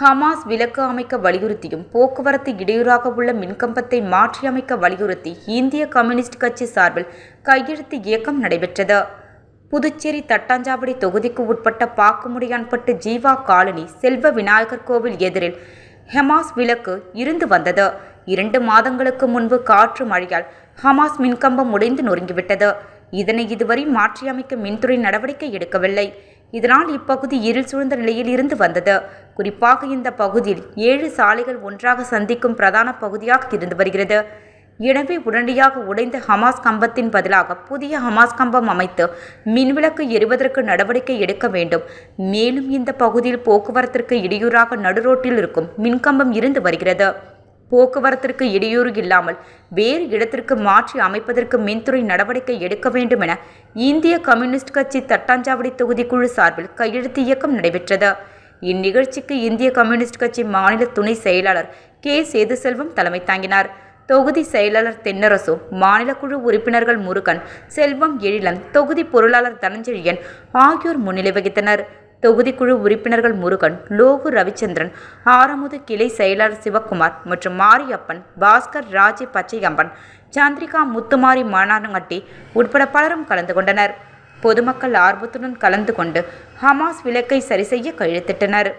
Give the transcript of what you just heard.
Hamas விலக்கு அமைக்க வலியுறுத்தியும் போக்குவரத்து இடையூறாக உள்ள மின்கம்பத்தை மாற்றியமைக்க வலியுறுத்தி இந்திய கம்யூனிஸ்ட் கட்சி சார்பில் கையெழுத்து இயக்கம் நடைபெற்றது. புதுச்சேரி தட்டாஞ்சாவடி தொகுதிக்கு உட்பட்ட பாக்குமுடியான்பட்டு ஜீவா காலனி செல்வ விநாயகர் கோவில் எதிரில் ஹமாஸ் விலக்கு இருந்து வந்தது. 2 மாதங்களுக்கு முன்பு காற்று மழையால் ஹமாஸ் மின்கம்பம் உடைந்து நொறுங்கிவிட்டது. இதனை இதுவரை மாற்றியமைக்க மின்துறை நடவடிக்கை எடுக்கவில்லை. இதனால் இப்பகுதி இருள் சூழ்ந்த நிலையில் இருந்து வந்தது. குறிப்பாக இந்த பகுதியில் 7 சாலைகள் ஒன்றாக சந்திக்கும் பிரதான பகுதியாக இருந்து வருகிறது. எனவே உடனடியாக உடைந்த ஹமாஸ் கம்பத்தின் பதிலாக புதிய ஹமாஸ் கம்பம் அமைத்து மின்விளக்கு எரிவதற்கு நடவடிக்கை எடுக்க வேண்டும். மேலும் இந்த பகுதியில் போக்குவரத்திற்கு இடையூறாக நடுரோட்டில் இருக்கும் மின்கம்பம் இருந்து வருகிறது. போக்குவரத்திற்கு இடையூறு இல்லாமல் வேறு இடத்திற்கு மாற்றி அமைப்பதற்கு மின்துறை நடவடிக்கை எடுக்க வேண்டும் என இந்திய கம்யூனிஸ்ட் கட்சி தட்டாஞ்சாவடி தொகுதி குழு சார்பில் கையெழுத்து இயக்கம் நடைபெற்றது. இந்நிகழ்ச்சிக்கு இந்திய கம்யூனிஸ்ட் கட்சி மாநில துணை செயலாளர் கே. சேதுசெல்வம் தலைமை தாங்கினார். தொகுதி செயலாளர் தென்னரசு, மாநில குழு உறுப்பினர்கள் முருகன், செல்வம் எழிலன், தொகுதி பொருளாளர் தனஞ்செழியன் ஆகியோர் முன்னிலை வகித்தனர். தொகுதிக்குழு உறுப்பினர்கள் முருகன், லோகு ரவிச்சந்திரன், ஆரமுது கிளை செயலாளர் சிவக்குமார் மற்றும் மாரியப்பன், பாஸ்கர், ராஜி, பச்சையம்பன், சந்திரிகா, முத்துமாரி, மானாங்கட்டி உட்பட பலரும் கலந்து கொண்டனர். பொதுமக்கள் ஆர்வத்துடன் கலந்து கொண்டு ஹமாஸ் விலக்கை சரி செய்ய கையெழுத்திட்டனர்.